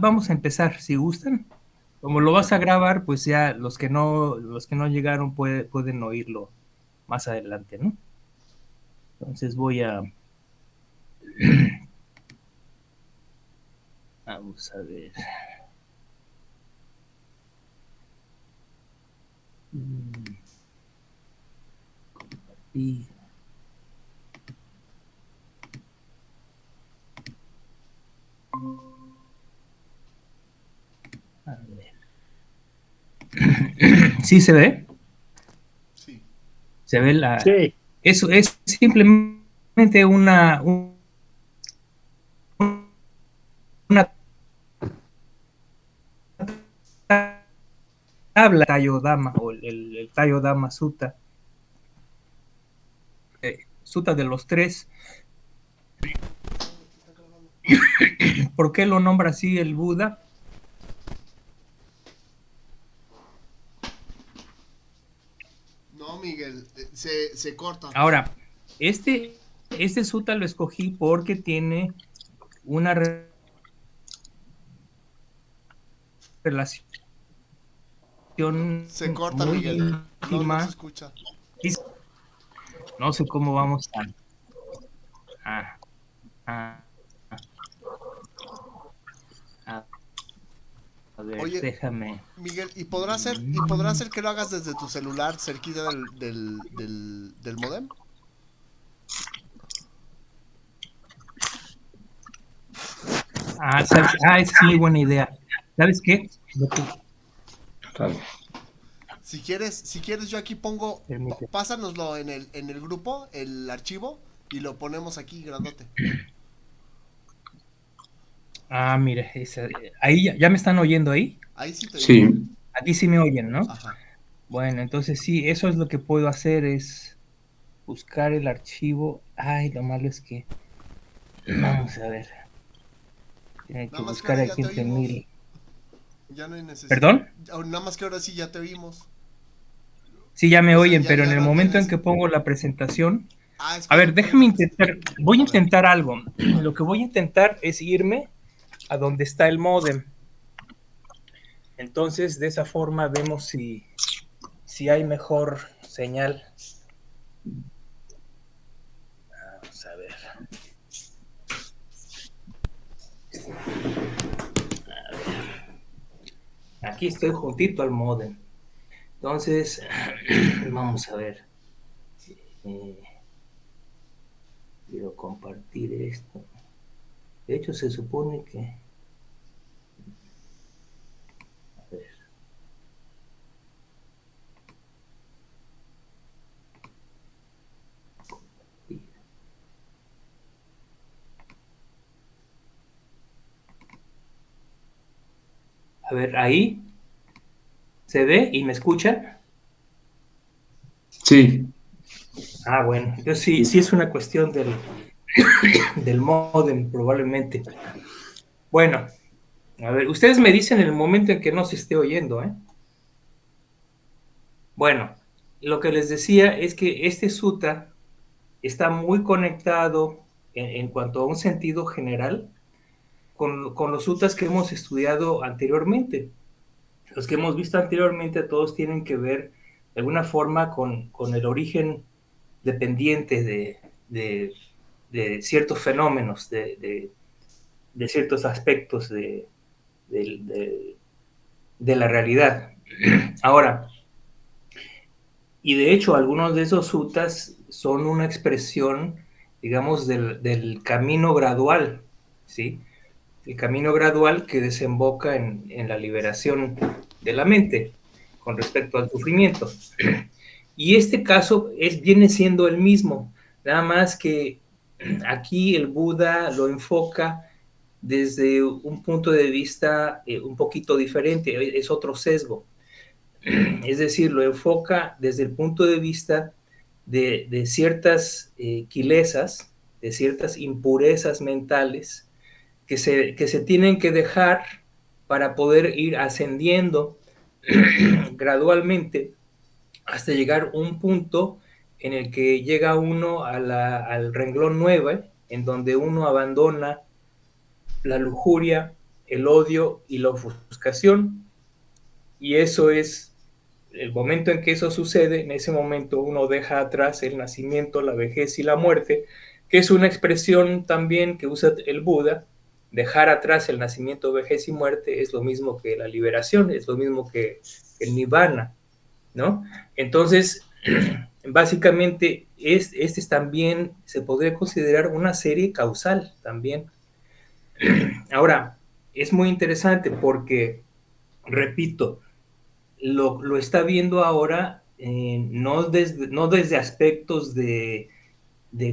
vamos a empezar, si gustan. Como lo vas a grabar, pues ya los que no llegaron pueden oírlo más adelante, ¿no? Entonces vamos a ver. Y, a ver. ¿Sí se ve? Sí. Se ve la. Sí, Eso es simplemente una tabla Tayo Dama o el Tayo Dama Sutta. Sutta de los tres. ¿Por qué lo nombra así el Buda? No, Miguel, se corta. Ahora, este sutta lo escogí porque tiene una relación Se corta, muy Miguel. No se íntima. escucha. No sé cómo vamos a, a, a, a ver, Oye, déjame. Miguel, ¿y podrá ser que lo hagas desde tu celular cerquita del modem? ¿Sabes? Esa es muy buena idea. ¿Sabes qué? Si quieres, yo aquí pongo, Permite. pásanoslo en el grupo, el archivo, y lo ponemos aquí grandote. Mire, ahí ya me están oyendo ahí. Ahí sí te sí. oímos. Aquí sí me oyen, ¿no? Ajá. Bueno, entonces sí, eso es lo que puedo hacer, es buscar el archivo. Ay, lo malo es que, vamos a ver, tiene que Nada más que buscar ahora ya aquí te entre oímos. mil. Ya no hay necesidad. ¿Perdón? Nada más que ahora sí ya te oímos. Sí, ya me O sea, oyen, ya, pero en ya el no momento en tienes. que pongo la presentación, Es a ver, cuando pones déjame la intentar, presentación. voy a A ver. intentar algo. A Lo ver. que voy a intentar es irme a donde está el módem. Entonces, de esa forma vemos si hay mejor señal. Vamos a ver. Aquí estoy juntito al módem. Entonces, vamos a ver. Eh, quiero compartir esto. De hecho, se supone que. A ver. A ver, ahí se ve y me escuchan. Sí, Bueno, entonces sí es una cuestión del modem, probablemente. Bueno, a ver, ustedes me dicen el momento en que no se esté oyendo, ¿eh? Bueno, lo que les decía es que este sutta está muy conectado en cuanto a un sentido general con los suttas que hemos estudiado anteriormente. Los que hemos visto anteriormente todos tienen que ver de alguna forma con el origen dependiente de, de ciertos fenómenos, de ciertos aspectos de, de la realidad. Ahora, y de hecho algunos de esos suttas son una expresión, digamos, del camino gradual, ¿sí? El camino gradual que desemboca en la liberación de la mente con respecto al sufrimiento. Y este caso viene siendo el mismo, nada más que aquí el Buda lo enfoca desde un punto de vista un poquito diferente, es otro sesgo. Es decir, lo enfoca desde el punto de vista de ciertas quilesas, de ciertas impurezas mentales que se tienen que dejar para poder ir ascendiendo gradualmente hasta llegar a un punto en el que llega uno al renglón 9, en donde uno abandona la lujuria, el odio y la ofuscación, y eso es el momento en que eso sucede. En ese momento uno deja atrás el nacimiento, la vejez y la muerte, que es una expresión también que usa el Buda. Dejar atrás el nacimiento, vejez y muerte es lo mismo que la liberación, es lo mismo que el nirvana, ¿no? Entonces, básicamente, este también se podría considerar una serie causal también. Ahora, es muy interesante porque, repito, lo está viendo ahora, no desde aspectos de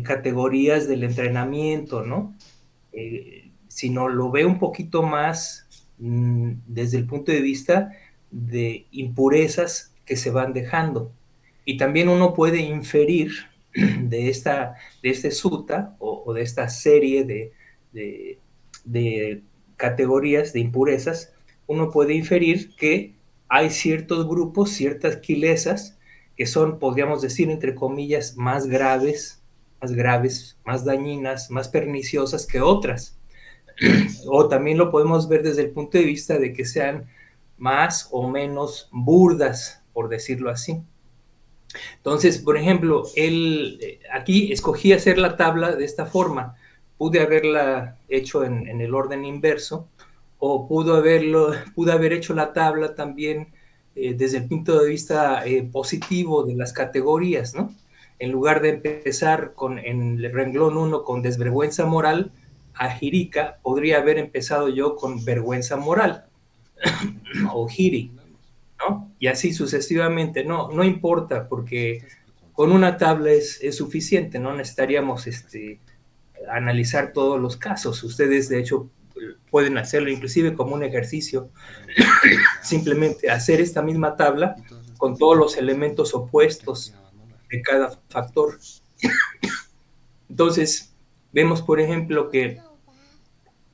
categorías del entrenamiento, ¿no? Sino lo ve un poquito más desde el punto de vista de impurezas que se van dejando. Y también uno puede inferir de este sutta o de esta serie de, de categorías de impurezas, uno puede inferir que hay ciertos grupos, ciertas quilesas, que son, podríamos decir, entre comillas, más graves, más dañinas, más perniciosas que otras. O también lo podemos ver desde el punto de vista de que sean más o menos burdas, por decirlo así. Entonces, por ejemplo, él aquí escogí hacer la tabla de esta forma. Pude haberla hecho en el orden inverso, o pude haber hecho la tabla también desde el punto de vista positivo de las categorías, ¿no? En lugar de empezar en el renglón 1 con desvergüenza moral, a Jirika podría haber empezado yo con vergüenza moral, o Hiri, ¿no? Y así sucesivamente. No importa, porque con una tabla es suficiente, no necesitaríamos analizar todos los casos. Ustedes, de hecho, pueden hacerlo inclusive como un ejercicio, simplemente hacer esta misma tabla con todos los elementos opuestos de cada factor. Entonces, vemos, por ejemplo, que,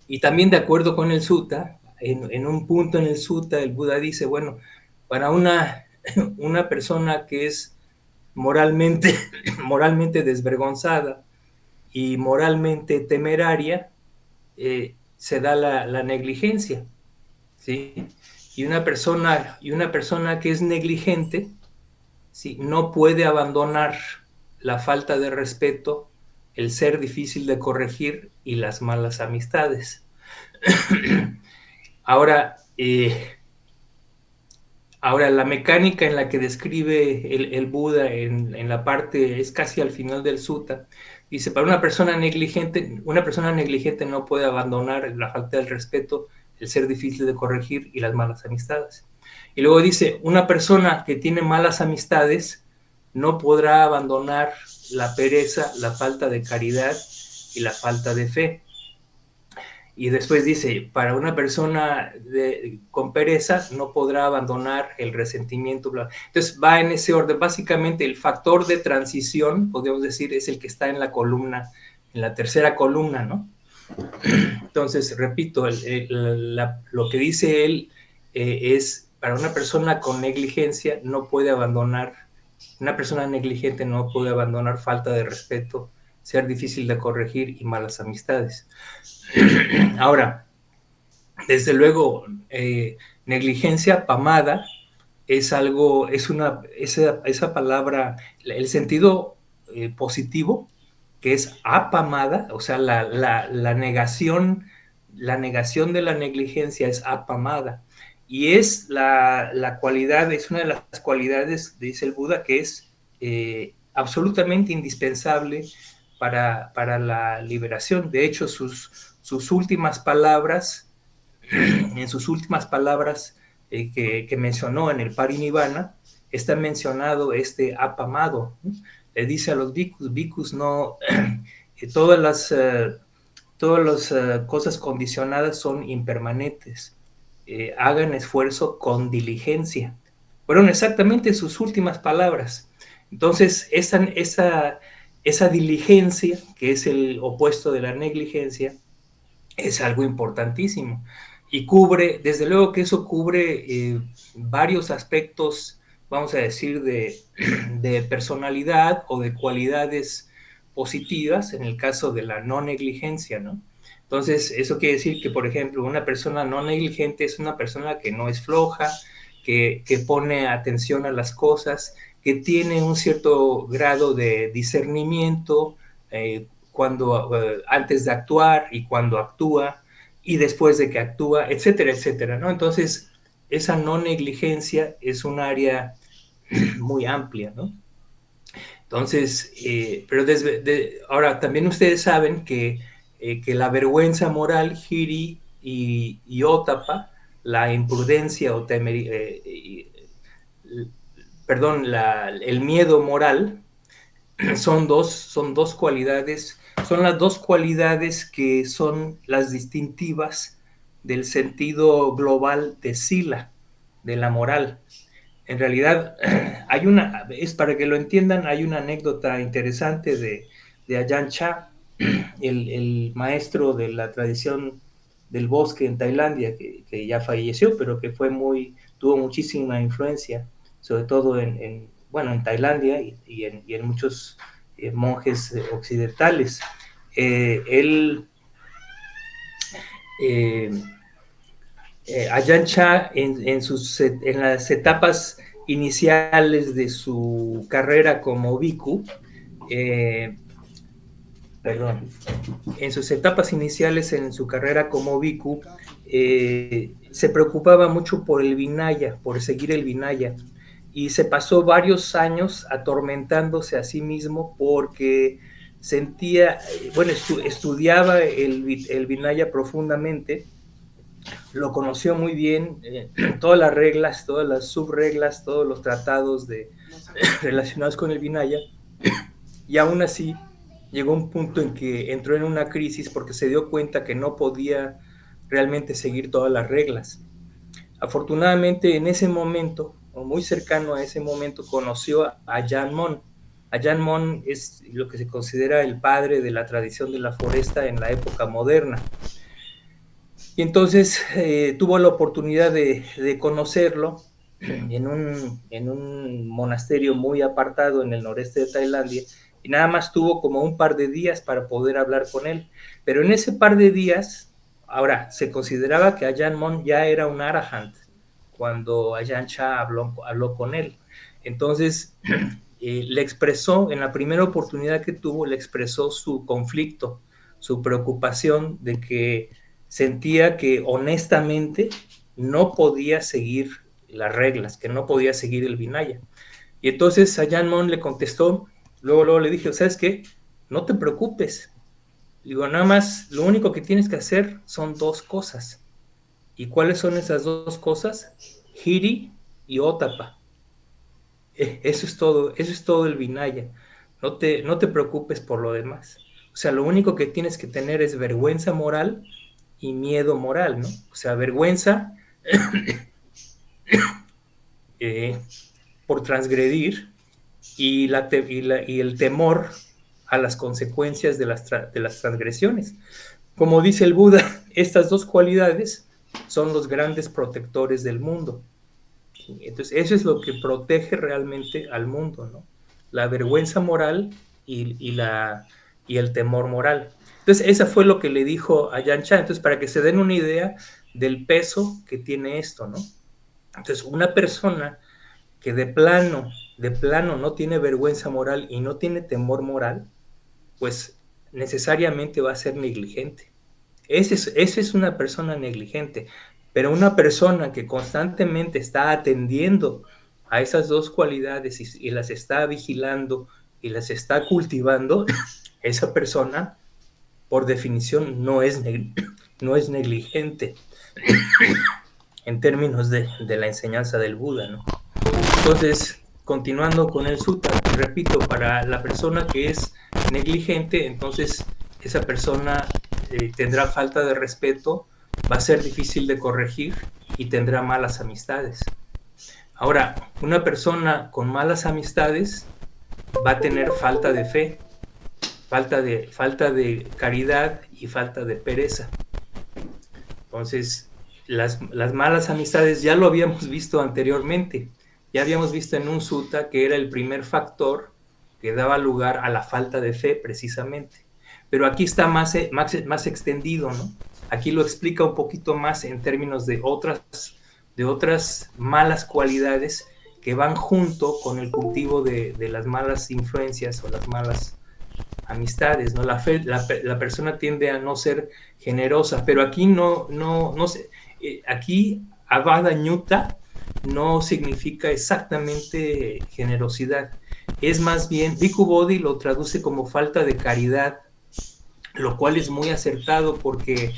y también de acuerdo con el sutta, en un punto en el sutta, el Buda dice, bueno, para una persona que es moralmente, moralmente desvergonzada y moralmente temeraria, se da la negligencia, ¿sí? Y una persona que es negligente, ¿sí? No puede abandonar la falta de respeto, el ser difícil de corregir y las malas amistades. Ahora, Ahora, la mecánica en la que describe el Buda en la parte, es casi al final del sutta, dice, para una persona negligente no puede abandonar la falta del respeto, el ser difícil de corregir y las malas amistades. Y luego dice, una persona que tiene malas amistades no podrá abandonar la pereza, la falta de caridad y la falta de fe. Y después dice, para una persona con pereza no podrá abandonar el resentimiento. Bla. Entonces va en ese orden. Básicamente el factor de transición, podríamos decir, es el que está en la columna, en la tercera columna, ¿no? Entonces, repito, lo que dice él es, para una persona con negligencia no puede abandonar, una persona negligente no puede abandonar falta de respeto, ser difícil de corregir y malas amistades. Ahora, desde luego, negligencia pamada es algo, esa palabra, el sentido positivo, que es apamada, o sea, la negación de la negligencia es apamada. Y es la cualidad, es una de las cualidades, dice el Buda, que es absolutamente indispensable para la liberación. De hecho, sus últimas palabras, en sus últimas palabras que mencionó en el Parinirvana, está mencionado este apamado, ¿no? Le dice a los bhikkhus no, todas las cosas condicionadas son impermanentes, hagan esfuerzo con diligencia. Fueron exactamente sus últimas palabras. Entonces, esa diligencia, que es el opuesto de la negligencia, es algo importantísimo. Y desde luego que eso cubre varios aspectos, vamos a decir, de personalidad o de cualidades positivas, en el caso de la no negligencia, ¿no? Entonces, eso quiere decir que, por ejemplo, una persona no negligente es una persona que no es floja, que pone atención a las cosas, que tiene un cierto grado de discernimiento antes de actuar y cuando actúa y después de que actúa, etcétera, etcétera, ¿no? Entonces, esa no negligencia es un área muy amplia, ¿no? Entonces, pero ahora también ustedes saben que la vergüenza moral, Hiri y Otapa, la imprudencia o perdón, el miedo moral, son dos cualidades, son las dos cualidades que son las distintivas del sentido global de Sila, de la moral. En realidad, es para que lo entiendan, hay una anécdota interesante de Ajahn Chah, el maestro de la tradición del bosque en Tailandia, que ya falleció, pero que tuvo muchísima influencia, sobre todo bueno, en Tailandia y en muchos monjes occidentales. Él, Ajahn Chah, en las etapas iniciales de su carrera como bhikkhu, perdón, en sus etapas iniciales en su carrera como bhikkhu, se preocupaba mucho por el Vinaya, por seguir el Vinaya, y se pasó varios años atormentándose a sí mismo porque sentía, bueno, estudiaba el Vinaya profundamente, lo conoció muy bien, todas las reglas, todas las subreglas, todos los tratados relacionados con el Vinaya, y aún así llegó un punto en que entró en una crisis porque se dio cuenta que no podía realmente seguir todas las reglas. Afortunadamente, en ese momento, o muy cercano a ese momento, conoció a Ajahn Mun. Ajahn Mun es lo que se considera el padre de la tradición de la foresta en la época moderna. Y entonces tuvo la oportunidad de conocerlo en un monasterio muy apartado en el noreste de Tailandia, y nada más tuvo como un par de días para poder hablar con él. Pero en ese par de días, ahora, se consideraba que Ajahn Mun ya era un arahant cuando Ajahn Chah habló con él. Entonces, le expresó, en la primera oportunidad que tuvo, le expresó su conflicto, su preocupación de que sentía que honestamente no podía seguir las reglas, que no podía seguir el Vinaya. Y entonces Ajahn Mun le contestó, luego le dije, ¿sabes qué? No te preocupes. Digo, nada más, lo único que tienes que hacer son dos cosas. ¿Y cuáles son esas dos cosas? Hiri y Otapa. Eso es todo el Vinaya. No te preocupes por lo demás. O sea, lo único que tienes que tener es vergüenza moral y miedo moral, ¿no? O sea, vergüenza eh, por transgredir y el temor a las consecuencias de de las transgresiones. Como dice el Buda, estas dos cualidades son los grandes protectores del mundo. Entonces, eso es lo que protege realmente al mundo, ¿no? La vergüenza moral y el temor moral. Entonces, esa fue lo que le dijo a Ajahn Chah. Entonces, para que se den una idea del peso que tiene esto, ¿no? Entonces, una persona que de plano no tiene vergüenza moral y no tiene temor moral, pues necesariamente va a ser negligente. Esa es una persona negligente, pero una persona que constantemente está atendiendo a esas dos cualidades y las está vigilando y las está cultivando, esa persona, por definición, no es negligente en términos de la enseñanza del Buda, ¿no? Entonces, continuando con el sutta, repito, para la persona que es negligente, entonces esa persona tendrá falta de respeto, va a ser difícil de corregir y tendrá malas amistades. Ahora, una persona con malas amistades va a tener falta de fe, falta de caridad y falta de pereza. Entonces, las malas amistades ya lo habíamos visto anteriormente. Ya habíamos visto en un sutta que era el primer factor que daba lugar a la falta de fe, precisamente. pero aquí está más extendido, ¿no? Aquí lo explica un poquito más en términos de otras malas cualidades que van junto con el cultivo de las malas influencias o las malas amistades, ¿no? La persona tiende a no ser generosa, pero aquí no sé, aquí Avada Ñuta no significa exactamente generosidad, es más bien, Bhikkhu Bodhi lo traduce como falta de caridad, lo cual es muy acertado porque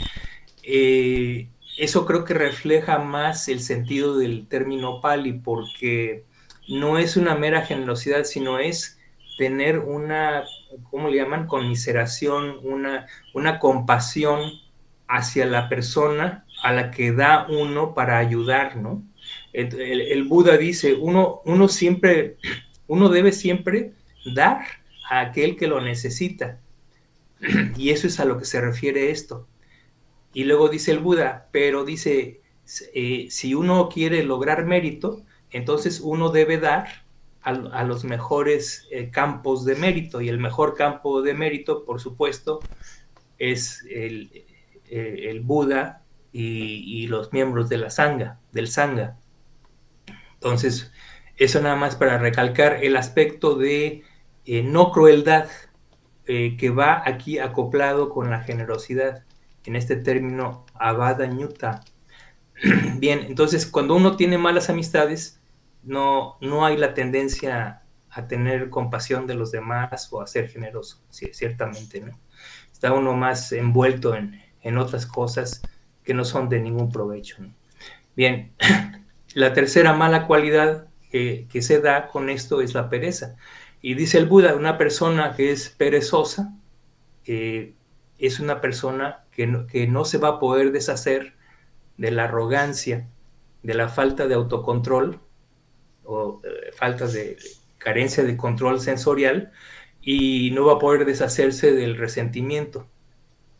eso creo que refleja más el sentido del término Pali, porque no es una mera generosidad, sino es tener una, ¿cómo le llaman? Conmiseración, una compasión hacia la persona a la que da uno para ayudar, ¿no? El Buda dice, uno debe siempre dar a aquel que lo necesita, y eso es a lo que se refiere esto. Y luego dice el Buda, pero dice, si uno quiere lograr mérito, entonces uno debe dar a los mejores campos de mérito. Y el mejor campo de mérito, por supuesto, es el Buda y los miembros de la Sangha, del Sangha. Entonces, eso nada más para recalcar el aspecto de no crueldad, que va aquí acoplado con la generosidad, en este término Avada Ñuta. Bien, entonces cuando uno tiene malas amistades, no hay la tendencia a tener compasión de los demás o a ser generoso, sí, ciertamente, ¿no? Está uno más envuelto en otras cosas que no son de ningún provecho, ¿no? Bien, la tercera mala cualidad que se da con esto es la pereza. Y dice el Buda, una persona que es perezosa es una persona que no se va a poder deshacer de la arrogancia, de la falta de autocontrol o falta de carencia de control sensorial, y no va a poder deshacerse del resentimiento,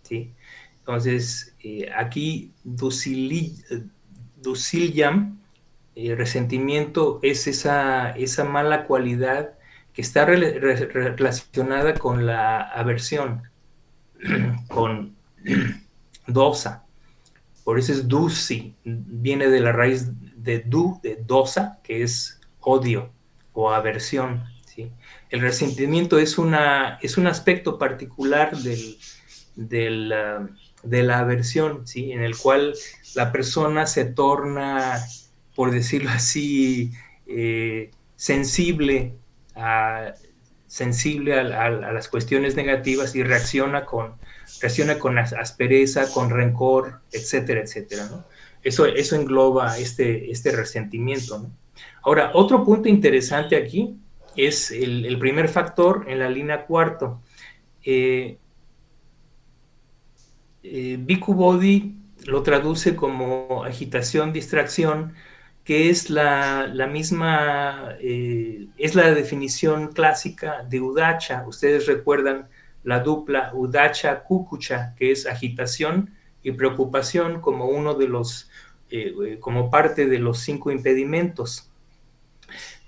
¿sí? Entonces, aquí Dusilyam, resentimiento es esa mala cualidad que está relacionada con la aversión, con dosa. Por eso es dusi, viene de la raíz de dosa, que es odio o aversión, ¿sí? El resentimiento es un aspecto particular de la aversión, ¿sí? En el cual la persona se torna, por decirlo así, sensible a, a las cuestiones negativas y reacciona con aspereza, con rencor, etcétera, etcétera, ¿no? Eso engloba este resentimiento, ¿no? Ahora, otro punto interesante aquí es el primer factor en la línea cuarto. Bhikkhu Bodhi lo traduce como agitación, distracción, que es la misma, es la definición clásica de Udacha. Ustedes recuerdan la dupla Udacha-Kukucha, que es agitación y preocupación como uno de los, como parte de los 5 impedimentos.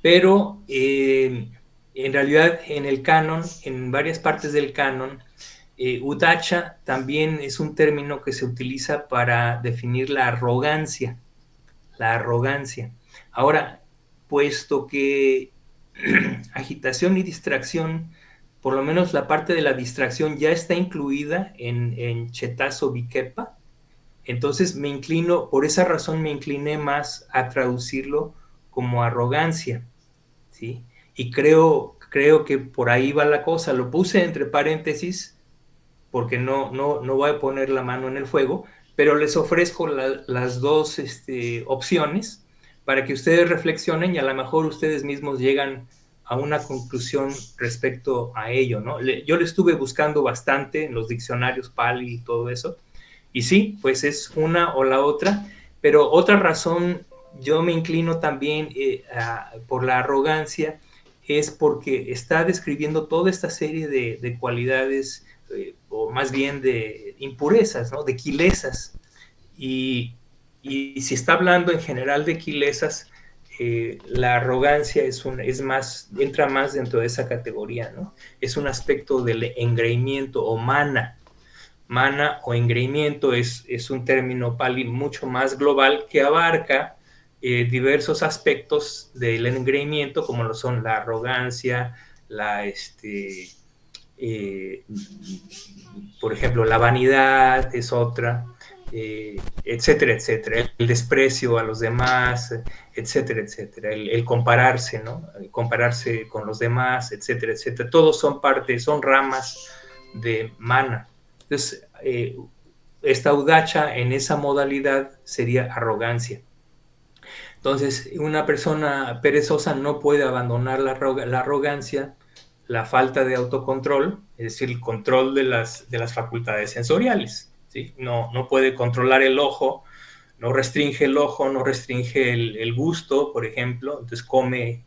Pero en realidad en el canon, en varias partes del canon, Udacha también es un término que se utiliza para definir la arrogancia. La arrogancia. Ahora, puesto que agitación y distracción, por lo menos la parte de la distracción ya está incluida en Chetazo Vikepa, entonces por esa razón me incliné más a traducirlo como arrogancia, ¿sí? Y creo que por ahí va la cosa. Lo puse entre paréntesis porque no voy a poner la mano en el fuego, pero les ofrezco las dos opciones para que ustedes reflexionen y a lo mejor ustedes mismos llegan a una conclusión respecto a ello, ¿no? Yo le estuve buscando bastante en los diccionarios Pali y todo eso, y sí, pues es una o la otra, pero otra razón, yo me inclino también por la arrogancia, es porque está describiendo toda esta serie de cualidades, o más bien de impurezas, ¿no? De quilesas. Y si está hablando en general de quilesas, la arrogancia entra más dentro de esa categoría, ¿no? Es un aspecto del engreimiento o mana. Mana o engreimiento es un término pali mucho más global que abarca diversos aspectos del engreimiento, como lo son la arrogancia, eh, por ejemplo, la vanidad es otra, etcétera, etcétera, el desprecio a los demás, etcétera, etcétera, el compararse, ¿no? El compararse con los demás, etcétera, etcétera. Todos son son ramas de mana. Entonces, esta audacia en esa modalidad sería arrogancia. Entonces, una persona perezosa no puede abandonar la arrogancia, la falta de autocontrol, es decir, el control de las facultades sensoriales. ¿Sí? No puede controlar el ojo, no restringe el ojo, no restringe el gusto, por ejemplo, entonces come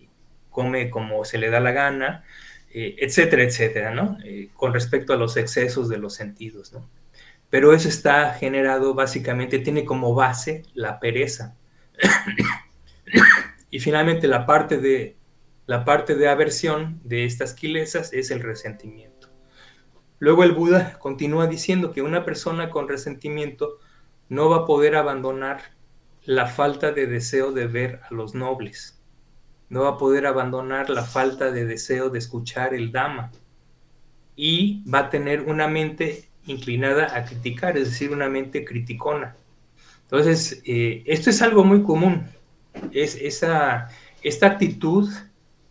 como se le da la gana, etcétera, etcétera, ¿no? Con respecto a los excesos de los sentidos, ¿no? Pero eso está generado básicamente, tiene como base la pereza. Y finalmente la parte de aversión de estas quilesas es el resentimiento. Luego el Buda continúa diciendo que una persona con resentimiento no va a poder abandonar la falta de deseo de ver a los nobles, no va a poder abandonar la falta de deseo de escuchar el Dhamma, y va a tener una mente inclinada a criticar, es decir, una mente criticona. Entonces, esto es algo muy común. Esta actitud,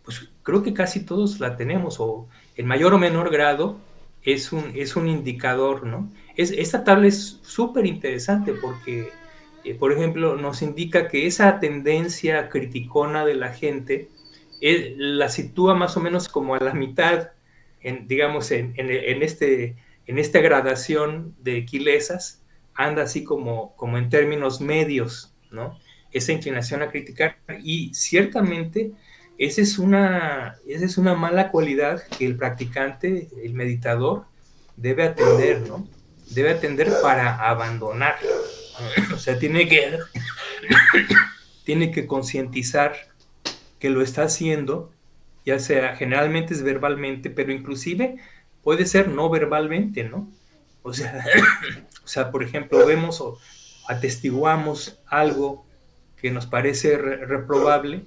pues creo que casi todos la tenemos, o en mayor o menor grado, es un indicador, ¿no? Esta tabla es súper interesante porque, por ejemplo, nos indica que esa tendencia criticona de la gente la sitúa más o menos como a la mitad, digamos, en esta gradación de quilesas, anda así como en términos medios, ¿no? Esa inclinación a criticar, y ciertamente esa es una mala cualidad que el practicante, el meditador, debe atender, ¿no? Debe atender para abandonar. O sea, tiene que concientizar que lo está haciendo, ya sea generalmente es verbalmente, pero inclusive puede ser no verbalmente, ¿no? O sea, por ejemplo, vemos o atestiguamos algo que nos parece reprobable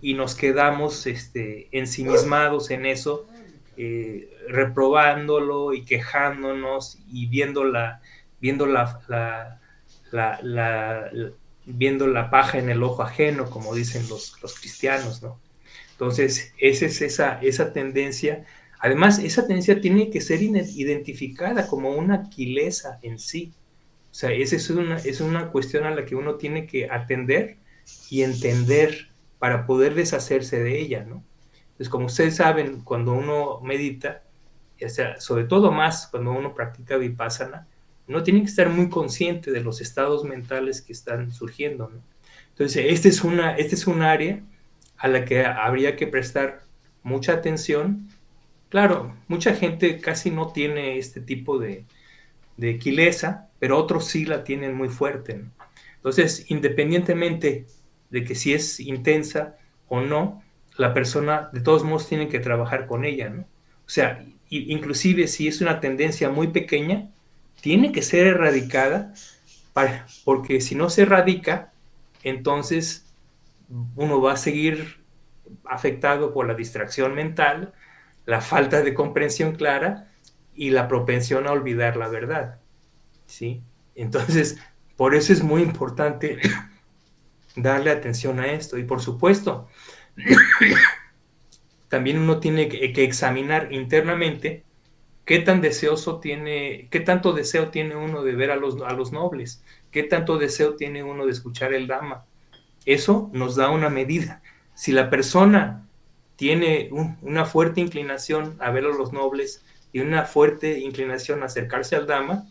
y nos quedamos ensimismados en eso, reprobándolo y quejándonos y viendo la, la, viendo la paja en el ojo ajeno, como dicen los cristianos, ¿no? Entonces, esa es esa tendencia. Además, esa tendencia tiene que ser identificada como una quilesa en sí. O sea, esa es una cuestión a la que uno tiene que atender y entender para poder deshacerse de ella, ¿no? Entonces, como ustedes saben, cuando uno medita, o sea, sobre todo más cuando uno practica vipassana, uno tiene que estar muy consciente de los estados mentales que están surgiendo, ¿no? Entonces, este es un área a la que habría que prestar mucha atención. Claro, mucha gente casi no tiene este tipo de quilesa, pero otros sí la tienen muy fuerte, ¿no? Entonces, independientemente de que si es intensa o no, la persona de todos modos tiene que trabajar con ella, ¿no? O sea, inclusive si es una tendencia muy pequeña, tiene que ser erradicada, porque si no se erradica, entonces uno va a seguir afectado por la distracción mental, la falta de comprensión clara y la propensión a olvidar la verdad, ¿sí? Entonces, por eso es muy importante darle atención a esto. Y por supuesto, también uno tiene que examinar internamente qué tanto deseo tiene uno de ver a los nobles, qué tanto deseo tiene uno de escuchar el Dhamma. Eso nos da una medida. Si la persona tiene una fuerte inclinación a ver a los nobles y una fuerte inclinación a acercarse al Dhamma,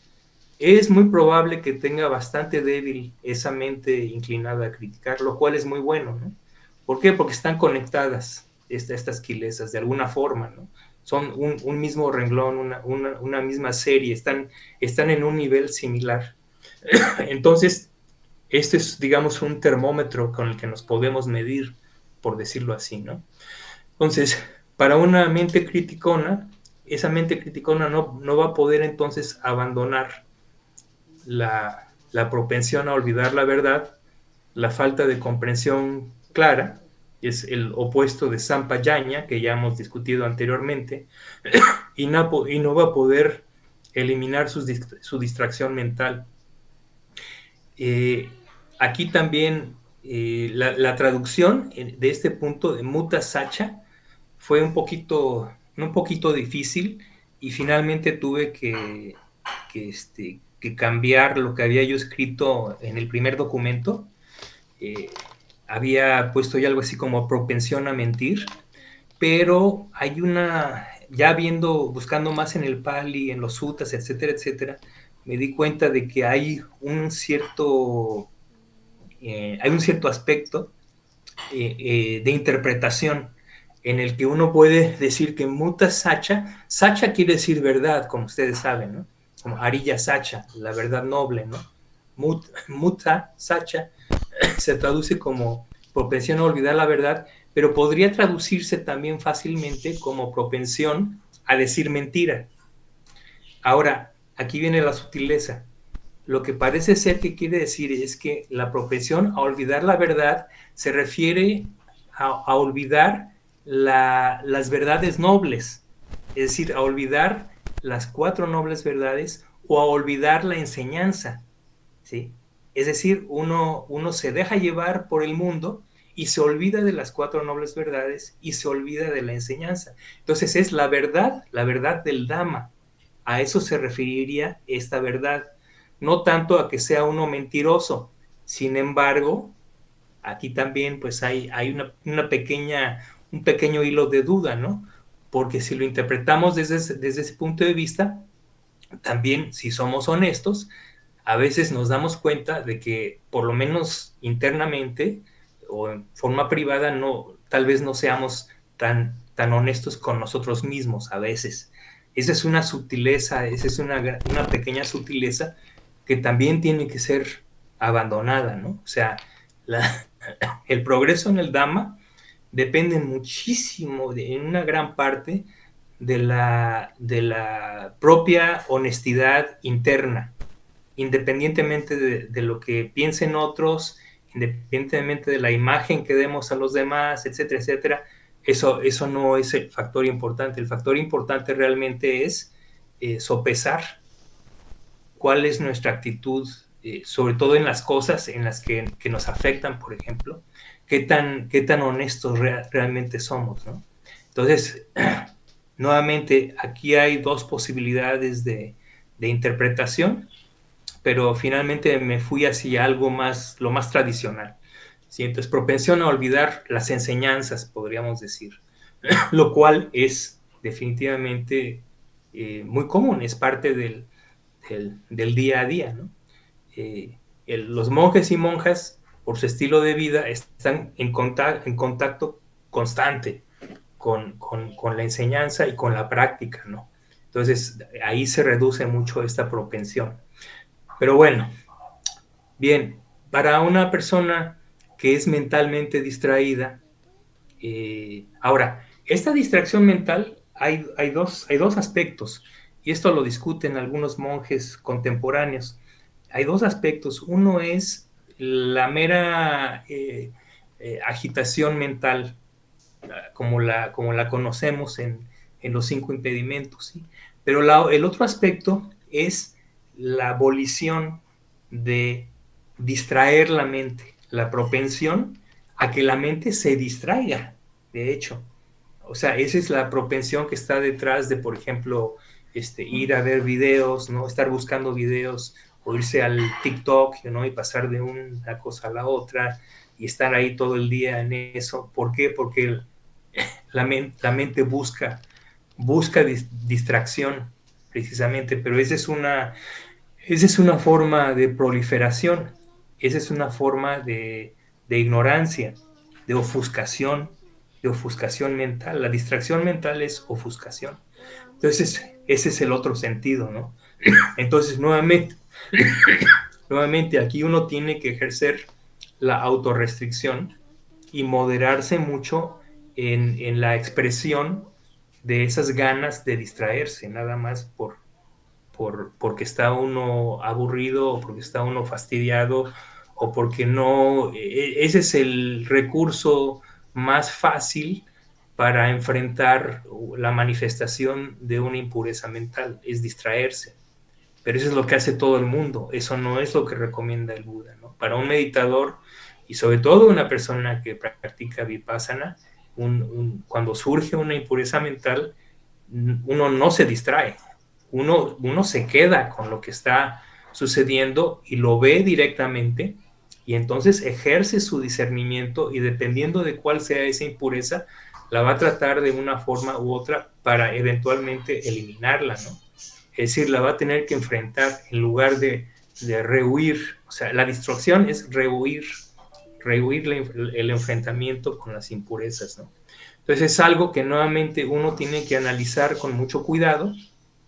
es muy probable que tenga bastante débil esa mente inclinada a criticar, lo cual es muy bueno, ¿no? ¿Por qué? Porque están conectadas estas quilesas de alguna forma, ¿no? Son un mismo renglón, una misma serie, están en un nivel similar. Entonces, Este es, digamos, un termómetro con el que nos podemos medir, por decirlo así, ¿no? Entonces, para una mente criticona, esa mente criticona no va a poder entonces abandonar la propensión a olvidar la verdad, la falta de comprensión clara, es el opuesto de sampayaña, que ya hemos discutido anteriormente, y no va a poder eliminar su distracción mental. Eh, Aquí también la traducción de este punto de muta sacha fue un poquito difícil y finalmente tuve que cambiar lo que había yo escrito en el primer documento. Eh, Había puesto ya algo así como propensión a mentir, pero hay ya buscando más en el Pali, en los suttas, etcétera, etcétera, me di cuenta de que hay un cierto aspecto de interpretación en el que uno puede decir que muta sacha, sacha quiere decir verdad, como ustedes saben, ¿no? Como arilla sacha, la verdad noble, ¿no? Muta sacha se traduce como propensión a olvidar la verdad, pero podría traducirse también fácilmente como propensión a decir mentira. Ahora, aquí viene la sutileza. Lo que parece ser que quiere decir es que la propensión a olvidar la verdad se refiere a olvidar las verdades nobles, es decir, a olvidar las cuatro nobles verdades o a olvidar la enseñanza, ¿sí? Es decir, uno se deja llevar por el mundo y se olvida de las cuatro nobles verdades y se olvida de la enseñanza. Entonces es la verdad del Dhamma. A eso se referiría esta verdad, no tanto a que sea uno mentiroso. Sin embargo, aquí también pues hay un pequeño hilo de duda, ¿no? Porque si lo interpretamos desde ese punto de vista, también si somos honestos, a veces nos damos cuenta de que por lo menos internamente o en forma privada tal vez no seamos tan honestos con nosotros mismos a veces. Esa es una sutileza, esa es una pequeña sutileza que también tiene que ser abandonada, ¿no? O sea, la, el progreso en el Dhamma depende muchísimo, en una gran parte, de la propia honestidad interna, independientemente de lo que piensen otros, independientemente de la imagen que demos a los demás, etcétera, etcétera. Eso no es el factor importante. El factor importante realmente es sopesar cuál es nuestra actitud, sobre todo en las cosas en las que nos afectan, por ejemplo, qué tan honestos realmente somos, ¿no? Entonces, nuevamente, aquí hay dos posibilidades de interpretación, pero finalmente me fui hacia algo más, lo más tradicional. ¿Sí? Entonces, propensión a olvidar las enseñanzas, podríamos decir, lo cual es definitivamente muy común, es parte del día a día, ¿no? Los monjes y monjas, por su estilo de vida, están en contacto constante con la enseñanza y con la práctica, ¿no? Entonces, ahí se reduce mucho esta propensión. Pero bueno, bien, para una persona que es mentalmente distraída, ahora, esta distracción mental hay dos aspectos, y esto lo discuten algunos monjes contemporáneos. Hay dos aspectos. Uno es la mera agitación mental, como la conocemos en los cinco impedimentos, ¿sí? Pero el otro aspecto es la volición de distraer la mente, la propensión a que la mente se distraiga, de hecho. O sea, esa es la propensión que está detrás de, por ejemplo, ir a ver videos, ¿no? Estar buscando videos o irse al TikTok, ¿no? Y pasar de una cosa a la otra y estar ahí todo el día en eso. ¿Por qué? Porque la mente busca distracción, precisamente, pero esa es una forma de proliferación, esa es una forma de ignorancia, de ofuscación mental. La distracción mental es ofuscación. Entonces, ese es el otro sentido, ¿no? Entonces, nuevamente, Nuevamente, aquí uno tiene que ejercer la autorrestricción y moderarse mucho en la expresión de esas ganas de distraerse, nada más porque está uno aburrido o porque está uno fastidiado o porque no, ese es el recurso más fácil para enfrentar la manifestación de una impureza mental, es distraerse. Pero eso es lo que hace todo el mundo, eso no es lo que recomienda el Buda, ¿no? Para un meditador y sobre todo una persona que practica vipassana, cuando surge una impureza mental, uno no se distrae, uno se queda con lo que está sucediendo y lo ve directamente y entonces ejerce su discernimiento y dependiendo de cuál sea esa impureza, la va a tratar de una forma u otra para eventualmente eliminarla, ¿no? Es decir, la va a tener que enfrentar en lugar de rehuir, o sea, la distracción es rehuir el enfrentamiento con las impurezas, ¿no? Entonces es algo que nuevamente uno tiene que analizar con mucho cuidado,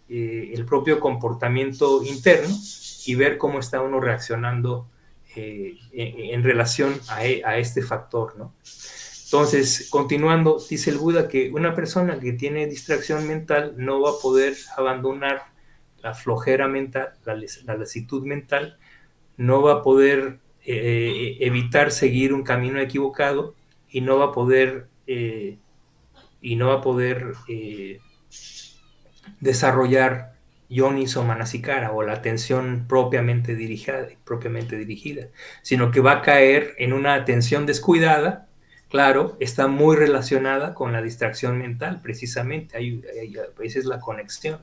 el propio comportamiento interno y ver cómo está uno reaccionando en relación a este factor, ¿no? Entonces, continuando, dice el Buda que una persona que tiene distracción mental no va a poder abandonar la flojera mental, la lasitud mental, no va a poder evitar seguir un camino equivocado y no va a poder desarrollar yonis o manasikara o la atención propiamente dirigida, sino que va a caer en una atención descuidada. Claro, está muy relacionada con la distracción mental, precisamente, esa es la conexión.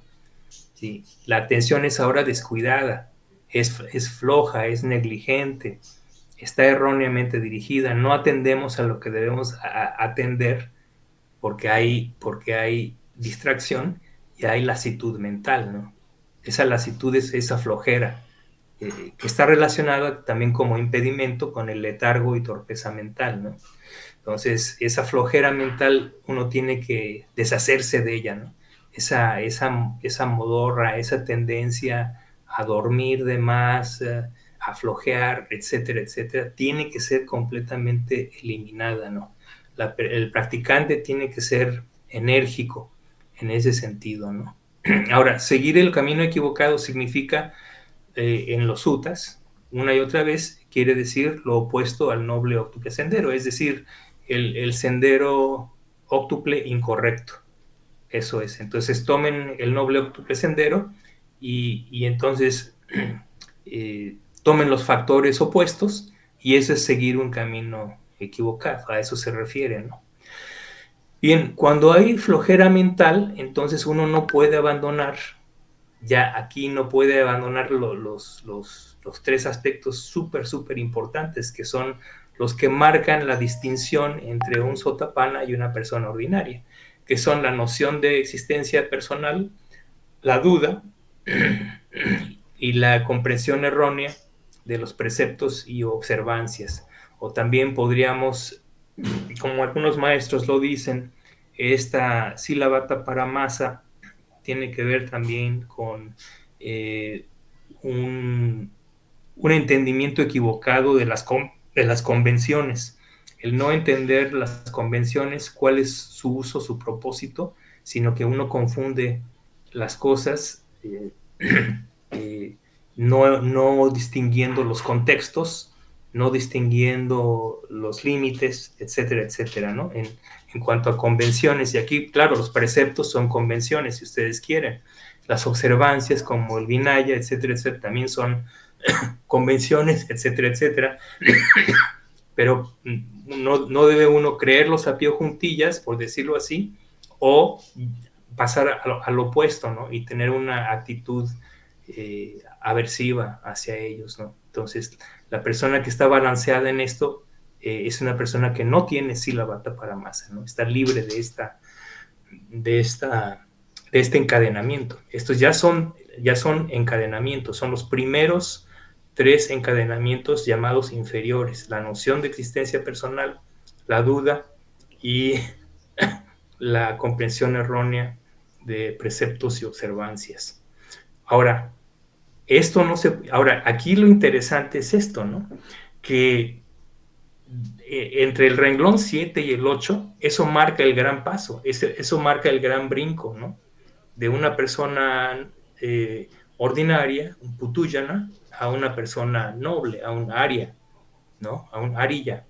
¿Sí? La atención es ahora descuidada, es floja, es negligente, está erróneamente dirigida, no atendemos a lo que debemos atender porque hay distracción y hay lasitud mental, ¿no? Esa lasitud es esa flojera, que está relacionada también como impedimento con el letargo y torpeza mental, ¿no? Entonces, esa flojera mental uno tiene que deshacerse de ella, ¿no? Esa modorra, esa tendencia a dormir de más, a flojear, etcétera, etcétera, tiene que ser completamente eliminada, ¿no? El practicante tiene que ser enérgico en ese sentido, ¿no? Ahora, seguir el camino equivocado significa, en los suttas, una y otra vez, quiere decir lo opuesto al noble óctuple sendero, es decir, el sendero óctuple incorrecto. Eso es. Entonces tomen el noble óctuple sendero y entonces tomen los factores opuestos y eso es seguir un camino equivocado. A eso se refiere, ¿no? Bien, cuando hay flojera mental, entonces uno no puede abandonar, ya aquí no puede abandonar los tres aspectos súper importantes, que son los que marcan la distinción entre un sotapanna y una persona ordinaria, que son la noción de existencia personal, la duda y la comprensión errónea de los preceptos y observancias. O también podríamos, como algunos maestros lo dicen, esta sílabata paramasa tiene que ver también con eh, un, un, entendimiento equivocado de las convenciones, el no entender las convenciones, cuál es su uso, su propósito, sino que uno confunde las cosas, no distinguiendo los contextos, no distinguiendo los límites, etcétera, etcétera, ¿no? En cuanto a convenciones, y aquí, claro, los preceptos son convenciones, si ustedes quieren. Las observancias, como el Vinaya, etcétera, etcétera, también son convenciones, etcétera, etcétera. Pero no debe uno creerlos a pie juntillas, por decirlo así, o pasar al opuesto, ¿no? Y tener una actitud aversiva hacia ellos, ¿no? Entonces, la persona que está balanceada en esto es una persona que no tiene sílabata paramasa, ¿no? Está libre de, esta, de este encadenamiento. Estos ya son encadenamientos, son los primeros tres encadenamientos llamados inferiores: la noción de existencia personal, la duda y la comprensión errónea de preceptos y observancias. Ahora, Esto no se... Ahora, aquí lo interesante es esto, ¿no? Que entre el renglón 7 y el 8, eso marca el gran paso, eso marca el gran brinco, ¿no? De una persona ordinaria, un putuyana, a una persona noble, a un aria, ¿no? A un arilla.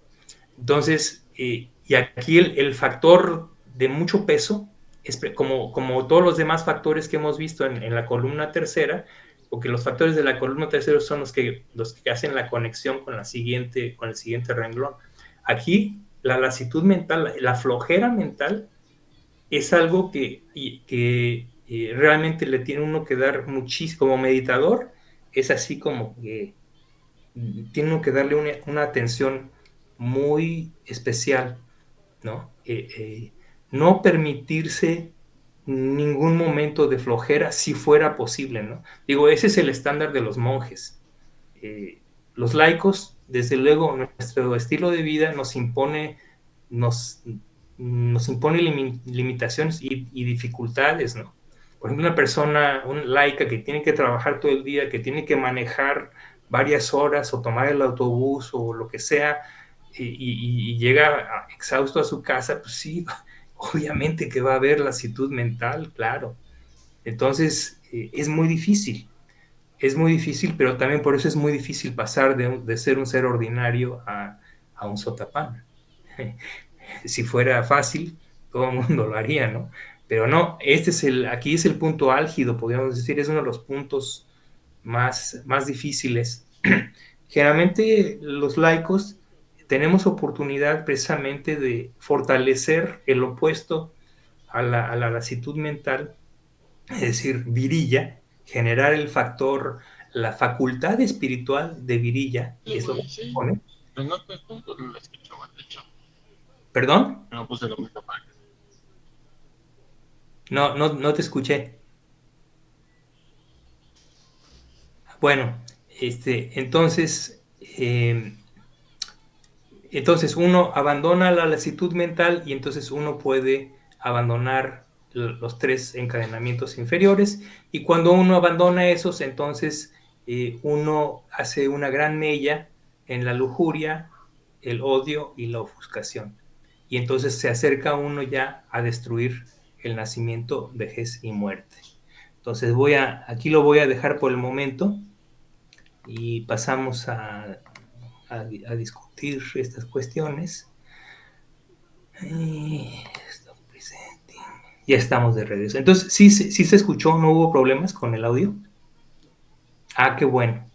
Entonces, y aquí el factor de mucho peso, es como todos los demás factores que hemos visto en la columna tercera, porque los factores de la columna tercera son los que hacen la conexión con con el siguiente renglón. Aquí, la lasitud mental, la flojera mental, es algo que realmente le tiene uno que dar muchísimo, como meditador, es así como que tiene uno que darle una atención muy especial, ¿no? No permitirse ningún momento de flojera si fuera posible, ¿no? Digo, ese es el estándar de los monjes. Los laicos, desde luego, nuestro estilo de vida nos, nos impone limitaciones y dificultades, ¿no? Por ejemplo, una persona, una laica que tiene que trabajar todo el día, que tiene que manejar varias horas o tomar el autobús o lo que sea, y llega exhausto a su casa, pues sí, obviamente que va a haber lasitud mental, claro. Entonces, es muy difícil, pero también por eso es muy difícil pasar de ser un ser ordinario a un sotapán. Si fuera fácil, todo el mundo lo haría, ¿no? Pero no, aquí es el punto álgido, podríamos decir, es uno de los puntos más difíciles. Generalmente los laicos tenemos oportunidad precisamente de fortalecer el opuesto a la lasitud mental, es decir, virilla, generar el factor, la facultad espiritual de virilla, Sí, es lo que güey, se sí. pone. Pero no te lo escucho, de hecho. ¿Perdón? No puse lo mismo para que... No te escuché. Bueno, entonces uno abandona la lasitud mental y entonces uno puede abandonar los tres encadenamientos inferiores, y cuando uno abandona esos, entonces uno hace una gran mella en la lujuria, el odio y la ofuscación. Y entonces se acerca uno ya a destruir el nacimiento, vejez y muerte. Entonces aquí lo voy a dejar por el momento y pasamos a discutir estas cuestiones. Ya estamos de regreso. Entonces, ¿sí se escuchó? ¿No hubo problemas con el audio? Ah, qué bueno.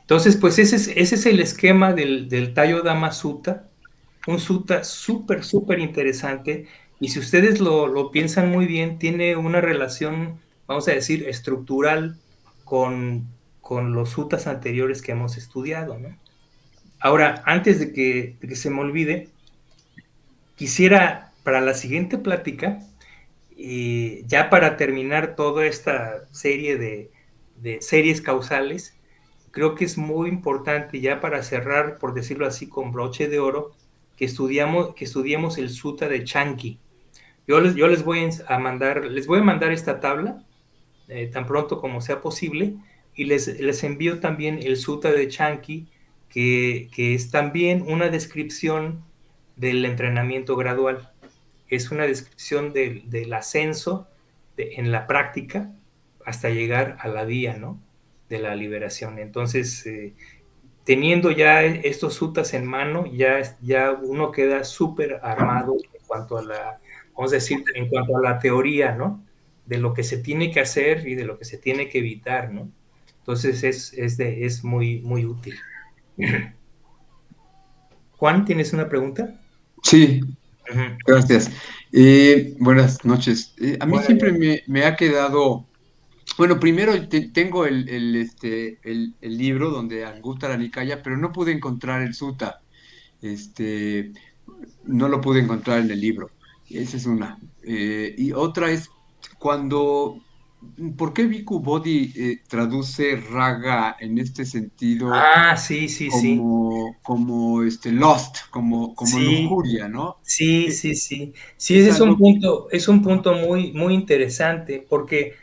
Entonces, pues ese es el esquema del Tallo Dama Sutta, un sutta súper, súper interesante. Y si ustedes lo piensan muy bien, tiene una relación, vamos a decir, estructural con los suttas anteriores que hemos estudiado, ¿no? Ahora, antes de que se me olvide, quisiera para la siguiente plática, ya para terminar toda esta serie de series causales, creo que es muy importante ya para cerrar, por decirlo así, con broche de oro, que estudiemos el Sutta de Chanki. Yo les voy les voy a mandar esta tabla tan pronto como sea posible, y les envío también el Sutta de Chanki, que es también una descripción del entrenamiento gradual. Es una descripción del ascenso en la práctica hasta llegar a la vía, ¿no? De la liberación. Entonces, teniendo ya estos suttas en mano, ya uno queda súper armado en cuanto a vamos a decir, en cuanto a la teoría, ¿no? De lo que se tiene que hacer y de lo que se tiene que evitar, ¿no? Entonces es muy, muy útil. Juan, ¿tienes una pregunta? Sí, Uh-huh. gracias. Buenas noches. A mí Bueno, siempre me ha quedado, bueno, primero tengo el libro donde Anguttara Nikaya, pero no pude encontrar el sutta. Este, no lo pude encontrar en el libro. Esa es una. Y otra es cuando, ¿por qué Bhikkhu Bodhi traduce raga en este sentido sí. como lost, como Sí, lujuria, ¿no? Eh, sí. Sí, Es ese algo, es un punto muy, muy interesante, porque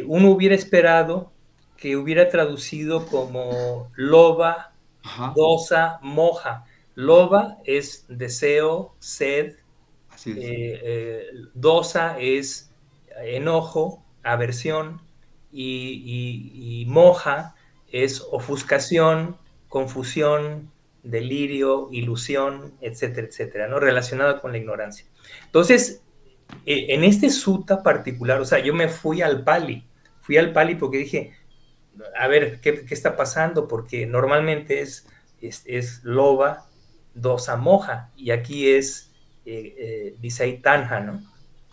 uno hubiera esperado que hubiera traducido como loba, Ajá, dosa, moja. Loba es deseo, sed, así es. dosa es enojo, aversión, y moja es ofuscación, confusión, delirio, ilusión, etcétera, etcétera, ¿no? Relacionado con la ignorancia. Entonces, en este sutta particular, o sea, yo me fui al Pali porque dije, a ver, ¿qué está pasando? Porque normalmente es loba, dosa, moja, y aquí es Visay Tanja, ¿no?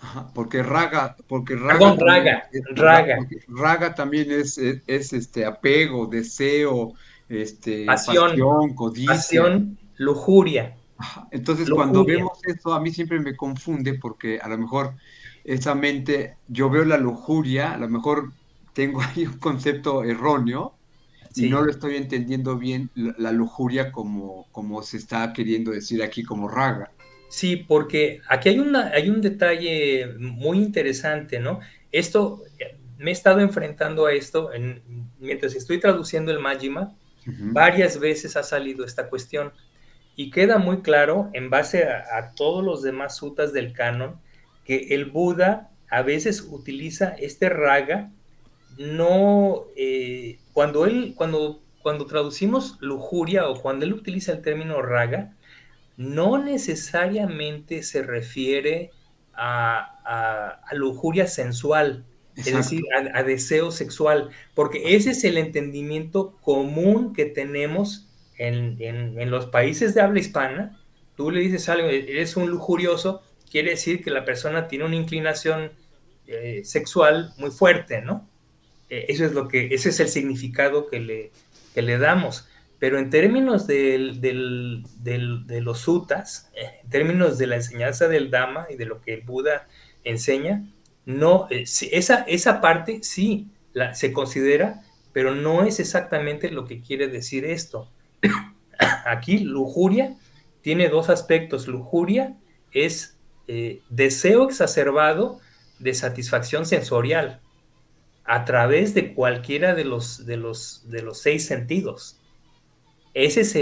Ajá, porque Perdón, raga también, raga, porque raga también este apego, deseo, pasión, pasión, codicia. pasión, lujuria, Ajá, entonces, cuando lujuria. vemos eso, a mí siempre me confunde porque a lo mejor esa mente, yo veo la lujuria, a lo mejor tengo ahí un concepto erróneo y no Sí, lo estoy entendiendo bien la lujuria como se está queriendo decir aquí como raga. sí, porque aquí hay un detalle muy interesante, ¿no? Esto, me he estado enfrentando a esto mientras estoy traduciendo el Majjhima, Ujú, varias veces ha salido esta cuestión. Y queda muy claro, en base a todos los demás sutas del canon, que el Buda a veces utiliza este raga, no, cuando traducimos lujuria o cuando él utiliza el término raga, no necesariamente se refiere a lujuria sensual, es decir, exacto. a deseo sexual, porque ese es el entendimiento común que tenemos en los países de habla hispana. Tú le dices algo, eres un lujurioso, quiere decir que la persona tiene una inclinación sexual muy fuerte, ¿no? Eso es ese es el significado que le damos. Pero en términos de los sutas, en términos de la enseñanza del Dhamma y de lo que el Buda enseña, no, sí, esa parte sí se considera, pero no es exactamente lo que quiere decir esto. Aquí, lujuria tiene dos aspectos. Lujuria es deseo exacerbado de satisfacción sensorial a través de cualquiera de los seis sentidos. Ese es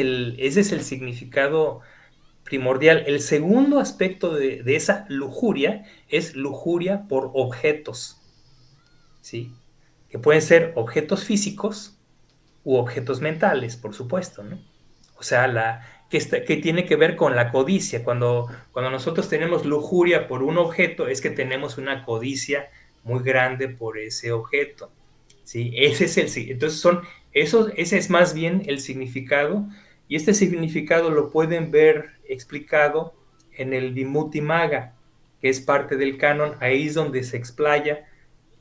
el significado primordial. El segundo aspecto de esa lujuria es lujuria por objetos, ¿sí? Que pueden ser objetos físicos u objetos mentales, por supuesto, ¿no? O sea, que tiene que ver con la codicia. Cuando nosotros tenemos lujuria por un objeto, es que tenemos una codicia muy grande por ese objeto. ¿Sí? Entonces ese es más bien el significado, y este significado lo pueden ver explicado en el Vimuttimagga, que es parte del canon. Ahí es donde se explaya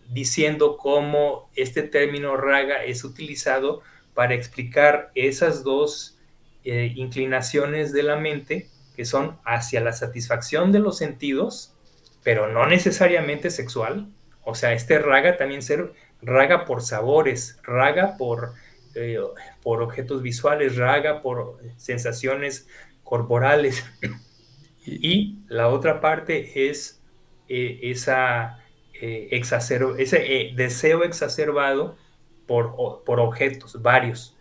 diciendo cómo este término raga es utilizado para explicar esas dos inclinaciones de la mente que son hacia la satisfacción de los sentidos, pero no necesariamente sexual. O sea, este raga también ser raga por sabores, raga eh, por objetos visuales, raga por sensaciones corporales. Y, Y la otra parte es ese deseo exacerbado por objetos, varios,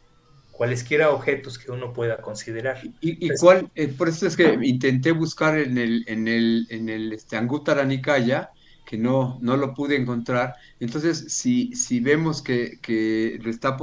cualesquiera objetos que uno pueda considerar. y Entonces, cuál, por eso es que intenté buscar en el Anguttara Nikaya, que no lo pude encontrar. Entonces, si vemos que lo está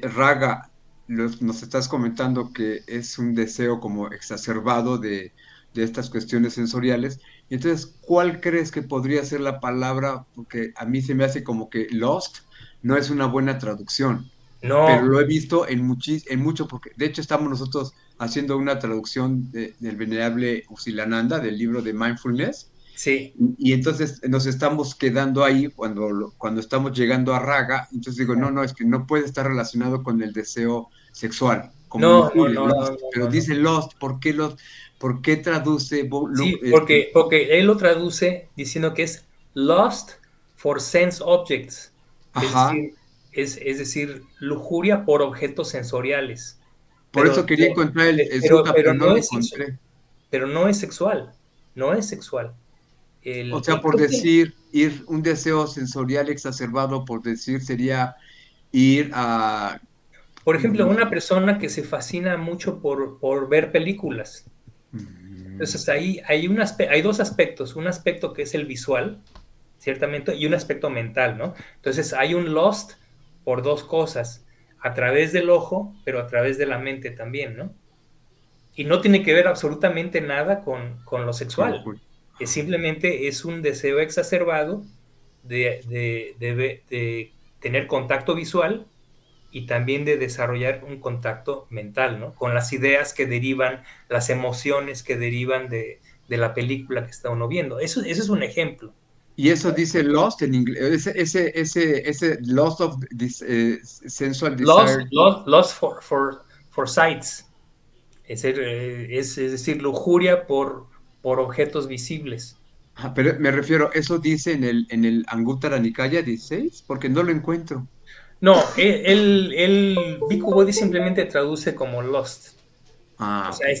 Raga, nos estás comentando que es un deseo como exacerbado de estas cuestiones sensoriales. Entonces, ¿cuál crees que podría ser la palabra? Porque a mí se me hace como que lost no es una buena traducción, pero no, lo he visto en mucho, porque de hecho estamos nosotros haciendo una traducción del venerable Usilananda, del libro de Mindfulness, sí, y entonces nos estamos quedando ahí cuando estamos llegando a raga. Entonces digo, no, es que no puede estar relacionado con el deseo sexual, como no, no, lujuria, no, no, lost, no, pero no, no. dice lost, ¿por qué lost? ¿Por qué traduce Sí, porque él lo traduce diciendo que es lost for sense objects, es ajá, decir, es decir, lujuria por objetos sensoriales, por eso quería encontrar el sutta, pero no no lo es sexual, encontré. pero no es sexual, no es sexual. O sea, por Creo que, decir, ir un deseo sensorial exacerbado, por decir, sería ir a... por ejemplo, mm, una persona que se fascina mucho por ver películas. mm, Entonces ahí hay dos aspectos, un aspecto que es el visual, ciertamente, y un aspecto mental, ¿no? Entonces hay un lost por dos cosas, a través del ojo, pero a través de la mente también, ¿no? Y no tiene que ver absolutamente nada con lo con lo sexual, cual. que simplemente es un deseo exacerbado de tener contacto visual y también de desarrollar un contacto mental, ¿no? Con las ideas que derivan, las emociones que derivan de la película que está uno viendo. Eso es un ejemplo. Y eso dice lost en inglés, ese lost of sensual desire. Lost for sights, es decir, lujuria por objetos visibles. Ah, pero me refiero, ¿eso dice en el Anguttara Nikaya 16? Porque no lo encuentro. No, Bhikkhu Bodhi simplemente traduce como lost. O Ah, sea, ok.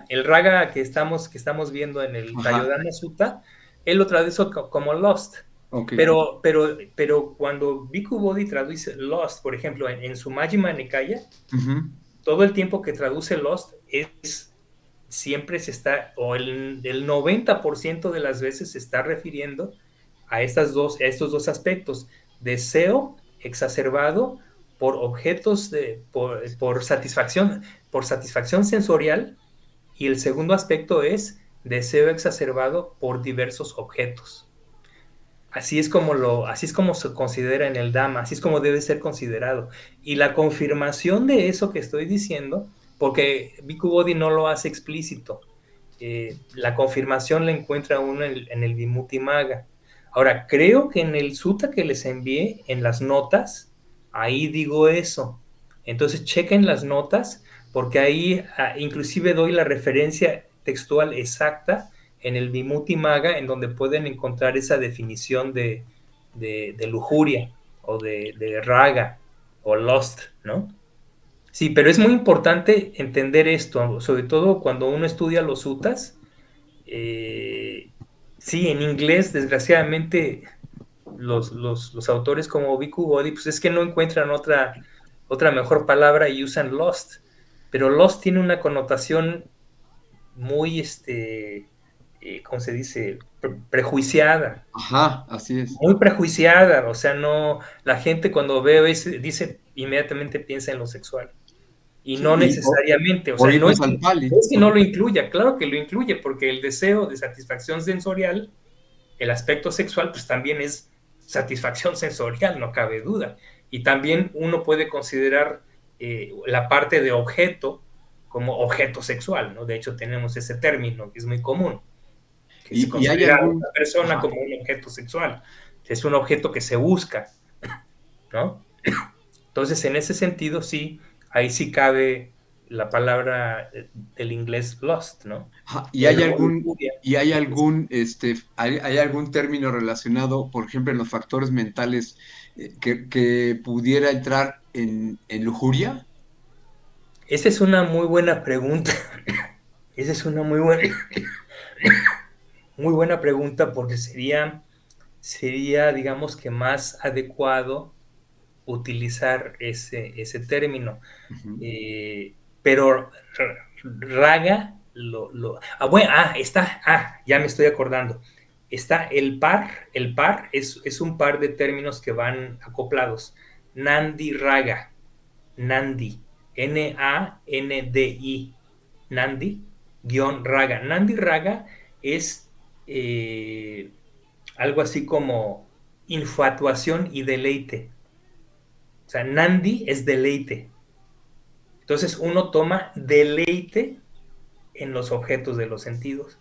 el raga que estamos viendo en el Ajá, Tayodana Sutta, él lo traduce como lost. ok. Pero cuando Bhikkhu Bodhi traduce lost, por ejemplo, en su Majjhima Nikaya, Ujú. todo el tiempo que traduce lost siempre se está, o el 90% de las veces se está refiriendo a estos dos aspectos: deseo exacerbado por objetos, por satisfacción sensorial, y el segundo aspecto es deseo exacerbado por diversos objetos. Así es como se considera en el Dhamma, así es como debe ser considerado. Y la confirmación de eso que estoy diciendo, porque Bhikkhu Bodhi no lo hace explícito, la confirmación la encuentra uno en el Vimuttimagga. Ahora, creo que en el sutta que les envié, en las notas, ahí digo eso. Entonces, chequen las notas, porque ahí inclusive doy la referencia textual exacta en el Vimuttimagga, en donde pueden encontrar esa definición de lujuria o de raga o lust, ¿no? Sí, pero es muy importante entender esto, sobre todo cuando uno estudia los suttas. eh, sí, en inglés, desgraciadamente, los autores como Bhikkhu Bodhi, pues es que no encuentran otra mejor palabra y usan lost. Pero lost tiene una connotación muy, ¿cómo se dice? Prejuiciada, Ajá, así es. muy prejuiciada. O sea, no, la gente cuando ve dice, inmediatamente piensa en lo sexual. Y Sí, no necesariamente, o sea, oídos al pali. no es que no lo incluya, claro que lo incluye, porque el deseo de satisfacción sensorial, el aspecto sexual, pues también es satisfacción sensorial, no cabe duda. Y también uno puede considerar la parte de objeto como objeto sexual, ¿no? De hecho, tenemos ese término que es muy común, que se Y hay considera a algún, una persona ajá, como un objeto sexual. Es un objeto que se busca, ¿no? Entonces, en ese sentido, sí, ahí sí cabe la palabra del inglés lost, ¿no? ajá, O lujuria. y hay algún término relacionado, por ejemplo, en los factores mentales que pudiera entrar en lujuria. Esa es una muy buena pregunta. Esa es una muy buena pregunta, porque sería, digamos que más adecuado utilizar ese término. Ujú, Pero raga, bueno, ya me estoy acordando. Está el par es un par de términos que van acoplados. Nandi raga, Nandi, Nandi, Nandi, guión raga. Nandi raga es algo así como infatuación y deleite. O sea, Nandi es deleite. Entonces uno toma deleite en los objetos de los sentidos,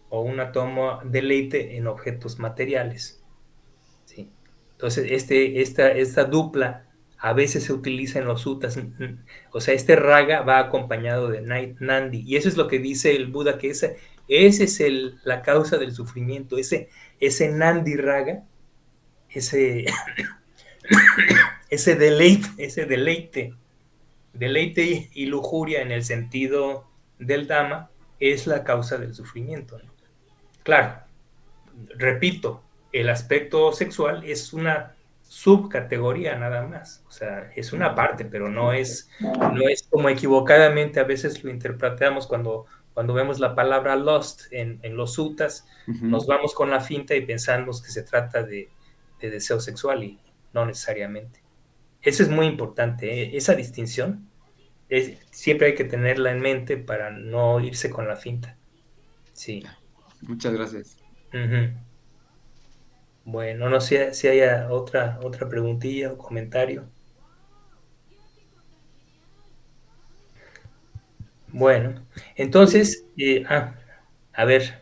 o una toma deleite en objetos materiales. ¿Sí? Entonces esta dupla a veces se utiliza en los suttas. O sea, este raga va acompañado de Nandi. Y eso es lo que dice el Buda, que ese es la causa del sufrimiento. Ese Nandi raga, ese, ese deleite y lujuria en el sentido del Dhamma, es la causa del sufrimiento, ¿no? Claro, repito, el aspecto sexual es una subcategoría nada más, o sea, es una parte, pero no es como equivocadamente a veces lo interpretamos cuando vemos la palabra lust en los sutas, nos vamos con la finta y pensamos que se trata de deseo sexual y no necesariamente. Eso es muy importante, ¿eh? Esa distinción siempre hay que tenerla en mente para no irse con la finta. Sí. Muchas gracias. Ujú. Bueno, no sé si haya otra preguntilla o comentario. Bueno, entonces, a ver,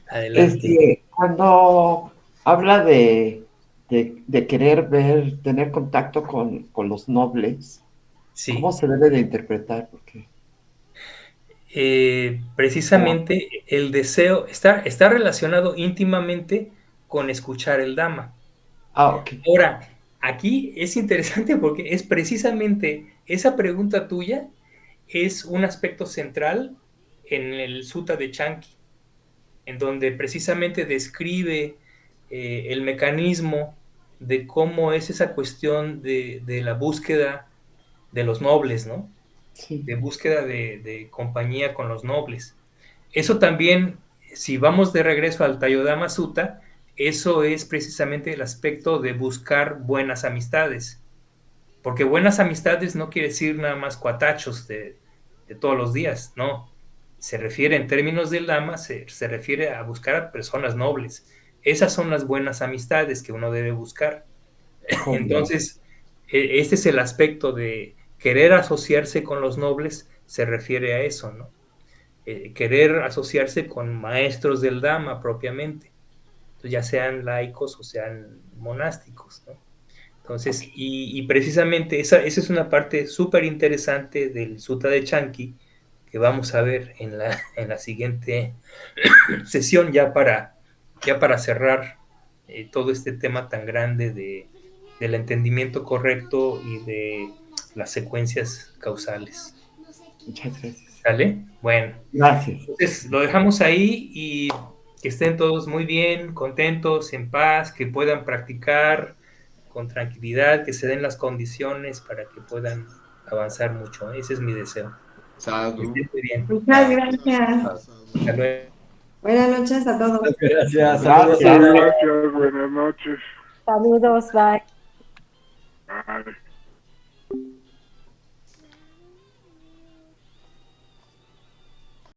adelante. Cuando habla de querer ver, tener contacto con los nobles, ¿cómo Sí, se debe de interpretar? Porque, como, precisamente el deseo está relacionado íntimamente con escuchar el Dhamma. ok, Ahora, aquí es interesante porque es precisamente esa pregunta tuya es un aspecto central en el Sutta de Chanki, en donde precisamente describe el mecanismo de cómo es esa cuestión de la búsqueda de los nobles, ¿no? sí, De búsqueda de compañía con los nobles. Eso también, si vamos de regreso al Tayodama Sutta, eso es precisamente el aspecto de buscar buenas amistades. Porque buenas amistades no quiere decir nada más cuatachos de todos los días, no. Se refiere en términos del Dhamma, se refiere a buscar a personas nobles. Esas son las buenas amistades que uno debe buscar. comprendo. Entonces, este es el aspecto de querer asociarse con los nobles, se refiere a eso, ¿no? Querer asociarse con maestros del Dhamma propiamente, ya sean laicos o sean monásticos, ¿no? Entonces, y precisamente esa es una parte súper interesante del Sutta de Chanki que vamos a ver en la siguiente sesión ya para cerrar todo este tema tan grande del entendimiento correcto y de las secuencias causales. Muchas gracias. ¿Sale? Bueno, Gracias. entonces lo dejamos ahí y que estén todos muy bien, contentos, en paz, que puedan practicar con tranquilidad, que se den las condiciones para que puedan avanzar mucho. Ese es mi deseo. Que Sadhu. estén muy bien. Muchas gracias. Hasta luego. Buenas noches a todos. Gracias, Gracias. saludos. Gracias, buenas noches. Saludos, bye. Bye.